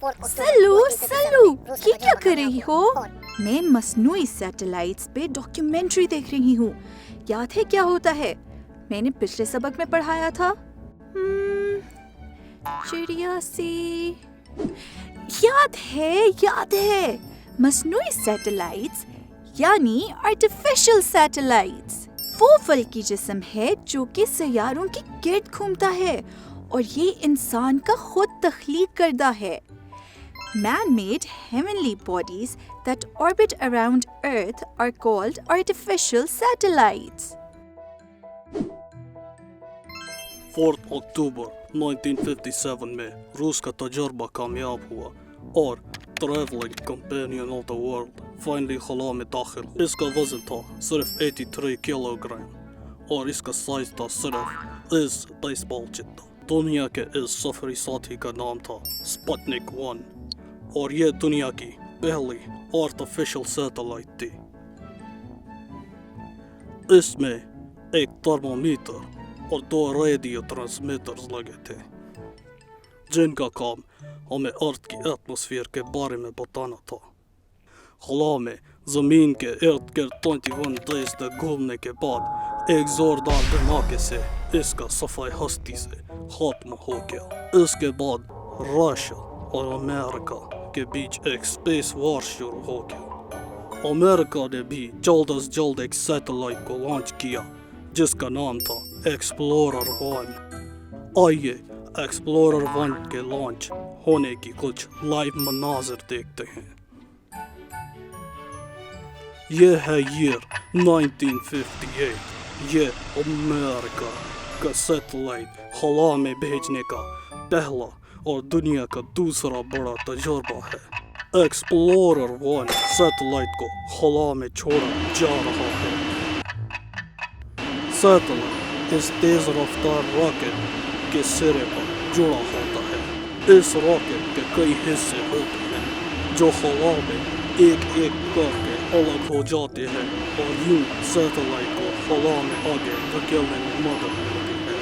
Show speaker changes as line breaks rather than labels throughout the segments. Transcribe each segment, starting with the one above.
सल्लू, ये क्या कर रही हो? मैं मसनूई सैटेलाइट्स पे डॉक्यूमेंट्री देख रही हूँ। याद है क्या होता है? मैंने पिछले सबक में पढ़ाया था। चिड़िया सी, याद है। मसनूई सैटेलाइट्स यानी आर्टिफिशियल सैटेलाइट्स वो फल्की जिस्म है जो कि सैयारों के गिर्द घूमता है और ये इंसान का खुद तख्लीक करदा है। Man-made heavenly bodies that orbit around Earth are called artificial satellites.
4 अक्टूबर 1957 में रूस का तजर्बा कामयाब हुआ और travelling companion of the world finally खला में दाखिल हुआ। इसका वजन था सिर्फ 83 किलोग्राम और इसका साइज था सिर्फ इस बेसबॉल जितना। दुनिया के इस सफरी साथी का नाम था स्पुतनिक 1 और ये दुनिया की पहली आर्टिफिशियल सैटेलाइट थी। इसमें एक थर्मोमीटर और 2 रेडियो ट्रांसमीटर्स लगे थे जिनका काम हमें अर्थ की एटमॉस्फेयर के बारे में बताना था। खला में जमीन के इर्द गिर्द 21 डेज तक घूमने के बाद एक जोरदार धमाके से इसका सफाई हस्ती से खात्मा हो गया। इसके बाद रशिया और अमेरिका के बीच एक स्पेस वॉर शुरू हो गया। अमेरिका ने भी जल्द अज जल्द एक सैटेलाइट को लॉन्च किया जिसका नाम था एक्सप्लोरर 1। आइए एक्सप्लोरर 1 के लॉन्च होने की कुछ लाइव मनाज़िर देखते हैं। ये है ईयर 1958। ये अमेरिका का सैटेलाइट खला में भेजने का पहला और दुनिया का दूसरा बड़ा तजुर्बा है। एक्सप्लोरर 1 सैटेलाइट को खला में छोड़ा जा रहा है। सैटेलाइट इस तेज रफ्तार रॉकेट के सिरे पर जुड़ा होता है। इस रॉकेट के कई हिस्से होते हैं जो खला में एक एक करके अलग हो जाते हैं और यूं सैटेलाइट को खला में आगे धकेलने में मदद मिलती है।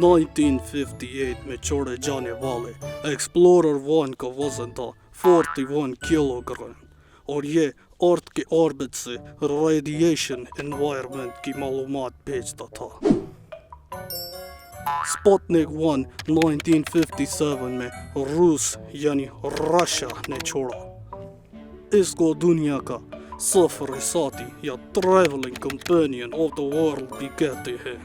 1958 में छोड़े जाने वाले एक्सप्लोरर 1 का वजन था 41 किलोग्राम और ये अर्थ के ऑर्बिट से रेडिएशन एनवायरनमेंट की मालूमात भेजता था। स्पुतनिक 1 1957 में रूस यानी रशिया ने छोड़ा। इसको दुनिया का सफरी साथी या travelling companion of the world भी कहते हैं।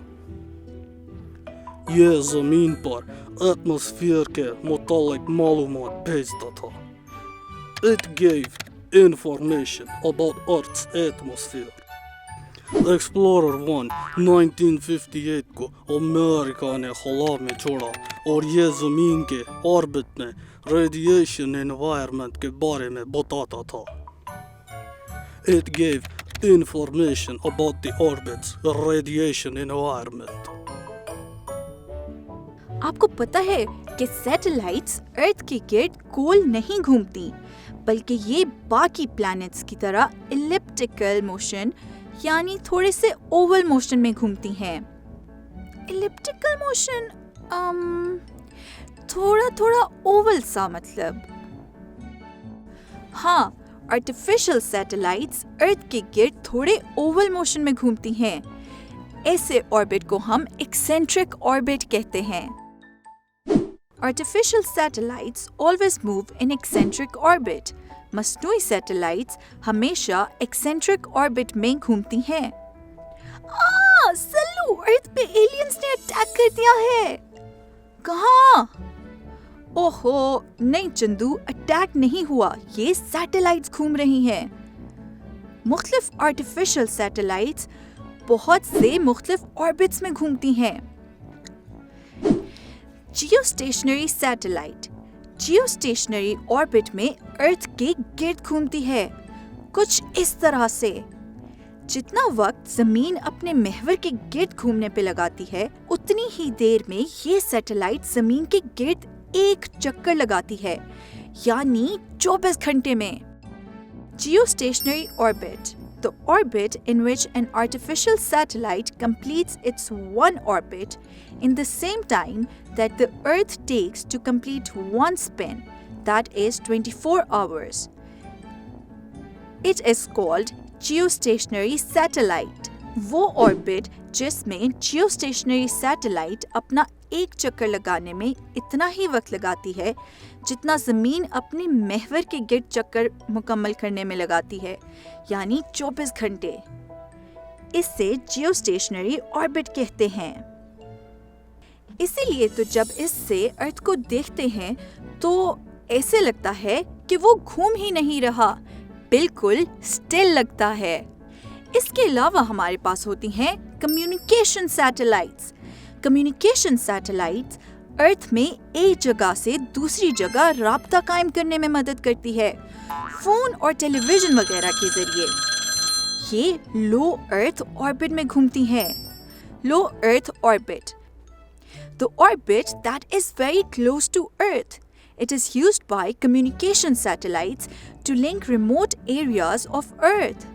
ये जमीन पर एटमॉस्फेयर के मुतालिक मालूमात भेजता था। It gave information about Earth's atmosphere. Explorer 1 1958 को अमेरिका ने खला में छोड़ा और ये ज़मीन के ऑर्बिट में रेडिएशन एनवायरनमेंट के बारे में बताता था। It gave information about the orbit's radiation environment.
आपको पता है कि सैटेलाइट्स अर्थ के गिर्द गोल नहीं घूमती बल्कि ये बाकी प्लैनेट्स की तरह इलिप्टिकल मोशन यानी थोड़े से ओवल मोशन में घूमती हैं। इलिप्टिकल मोशन थोड़ा ओवल सा मतलब। हाँ, आर्टिफिशियल सैटेलाइट्स अर्थ के गिर्द थोड़े ओवल मोशन में घूमती हैं। ऐसे ऑर्बिट को हम एक्सेंट्रिक ऑर्बिट कहते हैं। Artificial satellites always move in eccentric orbit. मसनूई सैटेलाइट्स हमेशा eccentric orbit में घूमती हैं। सल्लू, अर्थ पे एलियंस ने अटैक कर दिया है। कहाँ? ओहो, नहीं चंदू, अटैक नहीं हुआ, ये सैटेलाइट्स घूम रही हैं। मुख्तलिफ आर्टिफिशियल सैटेलाइट्स बहुत से मुख्तलिफ ऑर्बिट्स में घूमती हैं। जियोस्टेशनरी सैटेलाइट जियोस्टेशनरी ऑर्बिट में अर्थ के गिर्द घूमती है, कुछ इस तरह से। जितना वक्त जमीन अपने महवर के गिर्द घूमने पे लगाती है उतनी ही देर में ये सैटेलाइट जमीन के गिर्द एक चक्कर लगाती है, यानी 24 घंटे में। Geostationary orbit the orbit in which an artificial satellite completes its one orbit in the same time that the Earth takes to complete one spin, that is 24 hours. It is called geostationary satellite. वो orbit जिसमें geostationary satellite अपना एक चक्कर लगाने में इतना ही वक्त लगाती है जितना ज़मीन अपने महवर के गिर्द चक्कर मुकम्मल करने में लगाती है, यानी 24 घंटे। इससे जियोस्टेशनरी ऑर्बिट कहते हैं। इसीलिए तो जब इससे अर्थ को देखते हैं तो ऐसे लगता है कि वो घूम ही नहीं रहा, बिल्कुल स्टिल लगता है। इसके अलावा हमारे पास होती हैं कम्युनिकेशन सैटेलाइट्स। कम्युनिकेशन सैटेलाइट्स अर्थ में एक जगह से दूसरी जगह राब्ता कायम करने में मदद करती है, फोन और टेलीविजन वगैरह के जरिए। ये लो अर्थ ऑर्बिट में घूमती हैं। Low earth orbit, the orbit that is very close to Earth. It is used by communication satellites to link remote areas of Earth.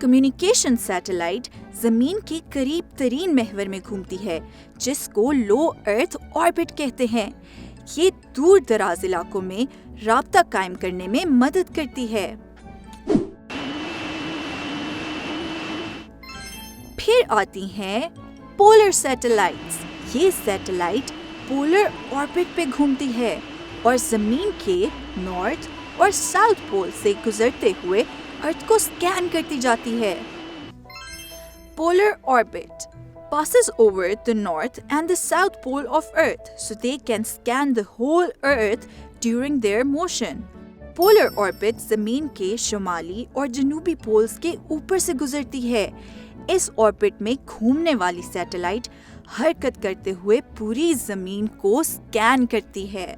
Communication satellite ज़मीन के करीब तरीन महवर में घूमती है, जिसको लो अर्थ ऑर्बिट कहते हैं। ये दूर दराज इलाकों में राब्ता कायम करने में मदद करती है। फिर आती हैं पोलर सैटेलाइट्स। ये सैटेलाइट पोलर ऑर्बिट पे घूमती है और ज़मीन के नॉर्थ और साउथ पोल से गुजरते हुए अर्थ को स्कैन करती जाती है। Polar orbit passes over the north and the south pole of Earth so they can scan the whole Earth during their motion. Polar orbit ज़मीन के शुमाली और जनूबी पोल्स के ऊपर से गुजरती है। इस ऑर्बिट में घूमने वाली सैटेलाइट हरकत करते हुए पूरी ज़मीन को स्कैन करती है।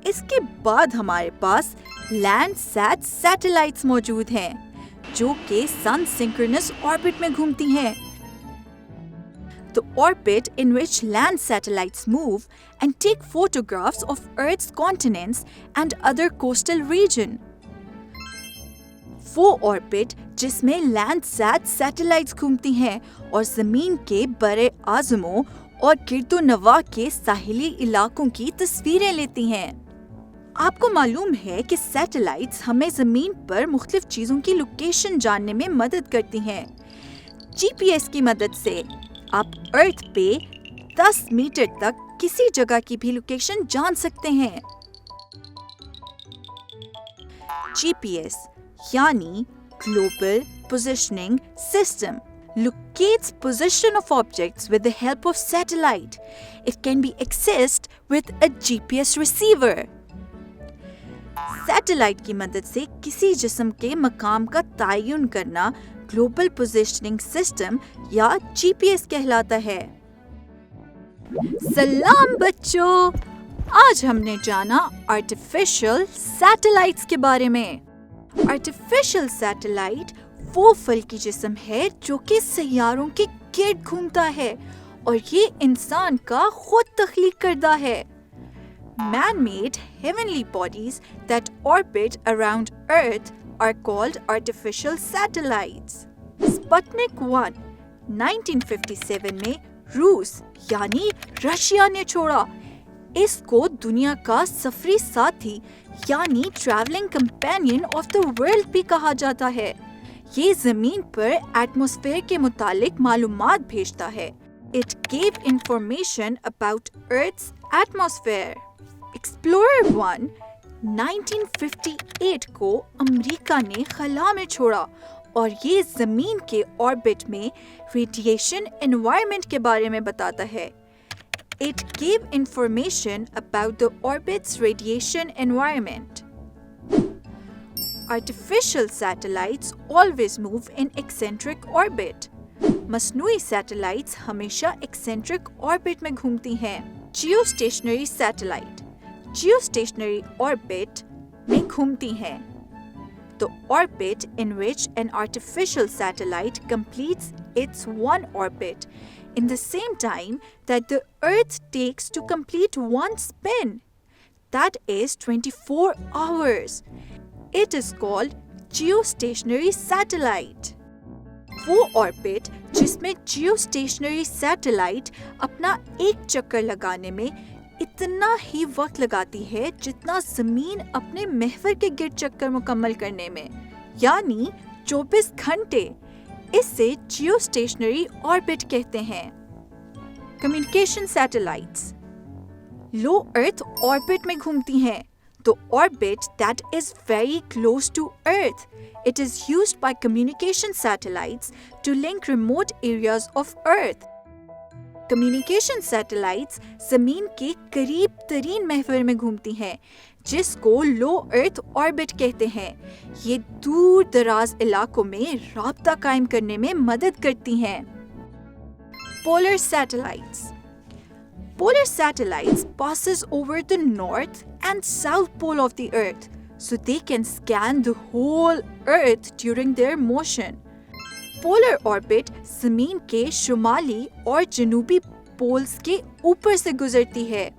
इसके बाद हमारे पास लैंडसैट सैटेलाइट्स मौजूद हैं, जो कि सन सिंक्रोनस ऑर्बिट में घूमती हैं। The orbit in which land satellites move and take photographs of Earth's continents and other coastal region. वो ऑर्बिट जिसमें लैंडसैट सैटेलाइट्स घूमती हैं और ज़मीन के बड़े आज़मों और गिरदो नवा के साहिली इलाकों की तस्वीरें लेती हैं। आपको मालूम है कि सैटेलाइट्स हमें ज़मीन पर मुख्तलिफ चीज़ों की लोकेशन जानने में मदद करती हैं। GPS की मदद से आप अर्थ पे 10 मीटर तक किसी जगह की भी लोकेशन जान सकते हैं। GPS यानी Global Positioning System locates position of objects with the help of satellite. It can be accessed with a GPS receiver. Satellite की मदद से किसी जिस्म के मकाम का तयन करना ग्लोबल पोजिशनिंग सिस्टम या GPS कहलाता है। सलाम बच्चों, आज हमने जाना आर्टिफिशियल सैटेलाइट्स के बारे में। आर्टिफिशियल सैटेलाइट वो फल्की जिस्म है जो कि सैयारों के गिर्द घूमता है और ये इंसान का खुद तख्लीक करदा है। Man-made heavenly bodies that orbit around Earth are called artificial satellites. Sputnik 1 1957 में रूस यानी रशिया ने छोड़ा। इसको दुनिया का सफरी साथी यानी travelling companion of the world भी कहा जाता है। ये जमीन पर एटमॉस्फेयर के मुतालिक मालूमात भेजता है। It gave information about Earth's atmosphere. Explorer 1 1958 को अमेरिका ने खला में छोड़ा और ये जमीन के ऑर्बिट में रेडिएशन एनवायरनमेंट के बारे में बताता है। It gave information about the orbit's radiation environment. Artificial satellites always move in eccentric orbit. मसनूई सैटेलाइट्स हमेशा eccentric orbit में घूमती हैं। Geostationary satellite geostationary orbit में घूमती हैं। The orbit in which an artificial satellite completes its one orbit in the same time that the Earth takes to complete one spin, that is 24 hours. It is called geostationary satellite. वो orbit जिसमें geostationary satellite अपना एक चक्कर लगाने में इतना ही वक्त लगाती है जितना जमीन अपने महवर के गिर्द चक्कर मुकम्मल करने में, यानी 24 घंटे। इसे जियोस्टेशनरी ऑर्बिट कहते हैं। Communication satellites low earth orbit में घूमती हैं, तो orbit that is very close to earth, it is used by communication satellites to link remote areas of earth. Communication satellites जमीन के करीब तरीन महवर में घूमती हैं, जिसको लो अर्थ ऑर्बिट कहते हैं। ये दूर दराज इलाकों में राब्ता कायम करने में मदद करती हैं। Polar satellites. Polar satellites passes over the north and south pole of the earth, so they can scan the whole earth during their motion. Polar orbit ज़मीन के शुमाली और जनूबी पोल्स के ऊपर से गुजरती है।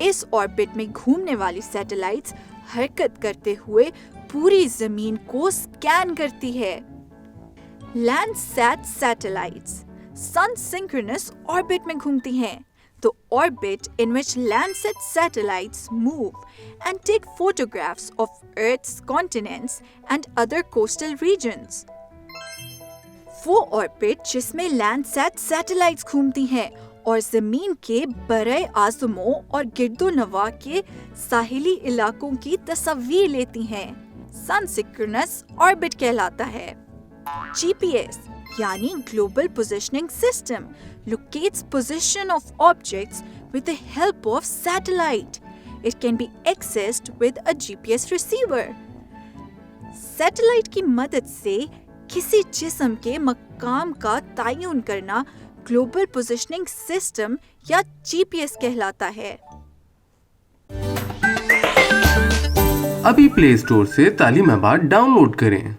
इस ऑर्बिट में घूमने वाली सैटेलाइट्स हरकत करते हुए पूरी ज़मीन को स्कैन करती है। लैंडसैट सैटेलाइट्स सन सिंक्रोनस ऑर्बिट में घूमती हैं, the orbit in which Landsat satellites move and take photographs of Earth's continents and other coastal regions. वो ऑर्बिट जिसमें लैंडसैट सैटेलाइट्स घूमती हैं और जमीन के बरे आज़मों और गिरदोनवा के साहिली इलाकों की तस्वीर लेती हैं, सन सिंक्रोनस ऑर्बिट कहलाता है। GPS यानी global positioning system locates position of objects with the help of satellite. It can be accessed with a GPS receiver. Satellite की मदद से किसी जिस्म के मकाम का तयन करना ग्लोबल पोजिशनिंग सिस्टम या GPS कहलाता है।
अभी प्ले स्टोर से तालीम आबाद डाउनलोड करें।